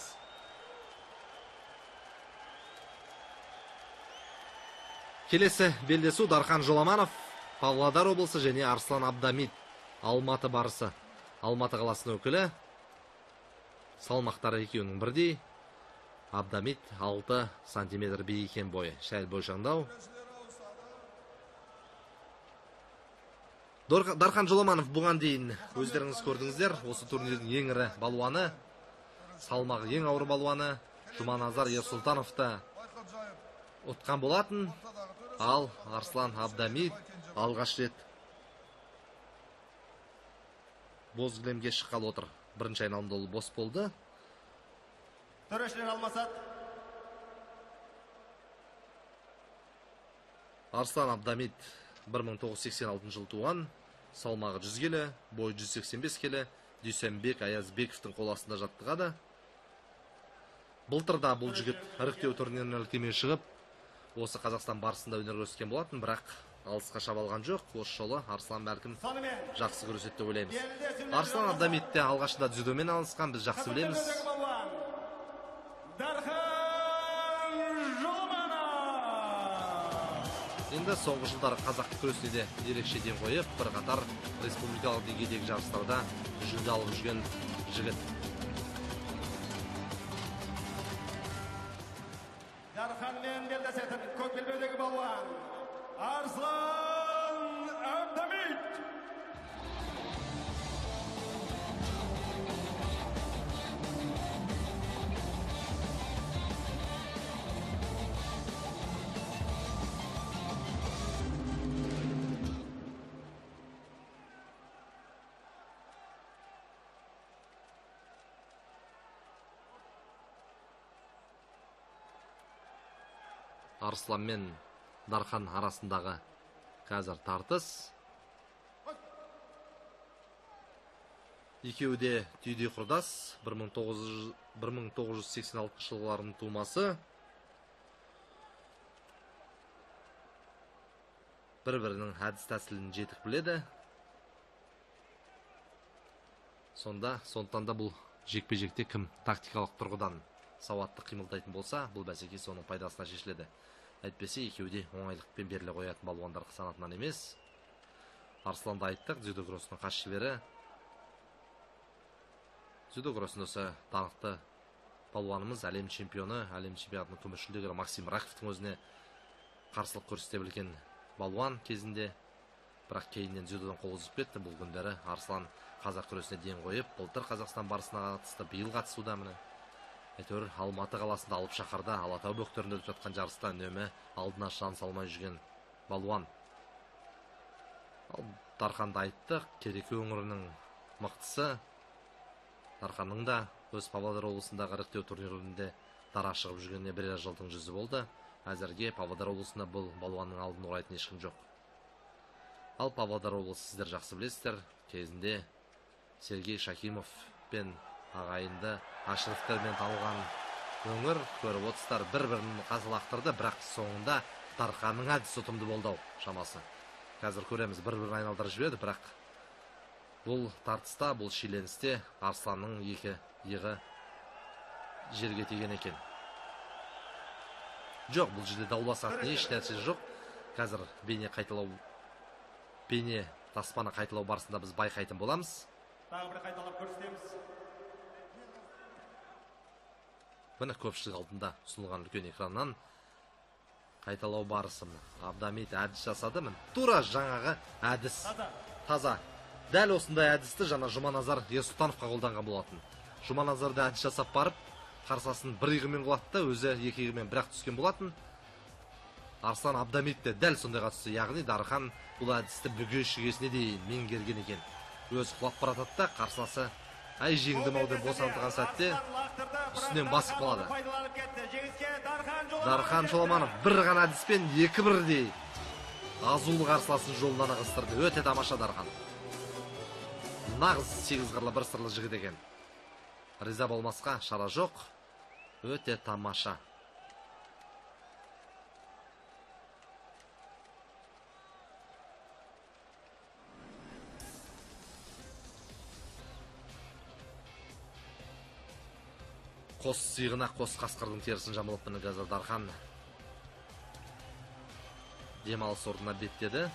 Келесі белдесу Дархан Жоламанов, Павлодар облысы және Арслан Абдамит, Алматы барысы. Алматы қаласының өкілі. Салмақтары екеуінің бірдей. Абдамит 6 сантиметр биік екен бойы. Шәл бойшаңдау. Дархан Жоламанов бұған дейін өздеріңіз көрдіңіздер. Осы турнирдің ең ірі балуаны, салмағы ең ауыр балуаны Жұманазар Ерсұлтановты ұтқан болатын. Ал Арслан Абдамит алғаш рет боз кілемге шыққалы отыр. Бірінші айналымда ол бос болды. Төрешілер алмасат. Арслан Абдамит 1986 жыл туған, салмағы 100 келі, бойы 185 келі, Дүйсенбек Аязбековтың қол астында жаттығады. Былтырда бұл жігіт іріктеу турнирінен іріктемей шығып, осы Қазақстан барысында өнер көрсеткен болатын, бірақ алысқа шаба алған жоқ. Осы жолы Арслан бәлкім жақсы көрсетті деп ойлаймыз. Арслан Абдамит те алғашында дзюдомен алысқан, біз жақсы білеміз. Енді соңғы жылдары қазақ күресіне де ерекше ден қойып, бірқатар республикалық деңгейдегі жарыстарда жүлде алып жүрген жігіт. Дарханмен белдесетін көк белбеудегі балуан Арслан Абдамит. Арслан мен Дархан арасындағы қазір тартыс. Екеуі де түйдей құрдас, 1986 жылғылардың тумасы. Бір-бірінің әдіс тәсілін жетік біледі. Сондықтан да бұл жекпе-жекте кім тактикалық тұрғыдан сауатты қимылдайтын болса, бұл бәсеке соның пайдасына шешіледі. Әйтпесе екеуде оңайлықпен беріле қоятын балуандар санатынан емес. Арсланды айттық, дзюдо күресінің қас шебері. Дзюдо күресінде осы танықты балуанымыз, әлем чемпионы, әлем чемпионатының күміс жүлдегері Максим Раковтың өзіне қарсылық көрсете білген балуан кезінде, бірақ кейіннен дзюдодан қол үзіп кетті. Бұл күндері Арслан қазақ күресіне ден қойып, былтыр Қазақстан барысына қатысты, биыл қатысуда міне. Әйтеуір Алматы қаласында Алып Шаһарда Алатау бөктерінде өтіп жатқан жарыста үнемі алдына шан салмай жүрген балуан. Дарханды айттық, Кереку өңірінің мықтысы. Дарханның да өз Павлодар облысындағы іріктеу турнирінде дара шығып жүргеніне бірер жылдың жүзі болды. Әзірге Павлодар облысында бұл балуанның алдын орайтын ешкім жоқ. Ал Павлодар облысы сіздер жақсы білесіздер, кезінде Сергей Шакимов пен ағайынды Ашыровтермен танылған өңір, көріп отырсыздар, бір-бірін қазылақтырды, бірақ соңында Дарханның әдісі ұтымды болды шамасы. Қазір көреміз, бір-бірін айналдырып жіберді, бірақ бұл тартыста, бұл шиеленісте Арсланның екі иығы жерге тиген екен. Жоқ, бұл жерде дауласатын еш нәрсе жоқ. Қазір бейне таспаны қайталау барысында біз байқайтын боламыз. Тағы бір қайталап көрсетеміз. Міне көпшілік алдында ұсынылған үлкен экраннан қайталау барысы. Абдамит әдіс жасады. Тура жаңағы әдіс. Таза. Дәл осындай әдісті жаңа Жұманазар Ерсұлтановқа қолданған болатын. Жұманазарды әдіс жасап барып, қарсасын бір иығымен құлатты, өзі екі иығымен бірақ түскен болатын. Арслан Абдамит те дәл сондайға түсті. Яғни Дархан бұл әдісті бүге-шүгесіне дейін меңгерген екен. Өзі құлап баратады да, қарсыласы әй жеңдім ау деп босантылған сәтте үстінен басып қалады. Дархан Шоламанов бір ғана әдіспен 2-1-дей азулы қарсыласын жолынан ығыстырды. Өте тамаша Дархан. Нағыз 8 қырлы бір сырлы жігіт екен. Риза болмасқа шара жоқ. Өте тамаша. Қос сиғына қос қасқырдың терісін жамылып міне қазір Дархан демалыс орнына беттеді.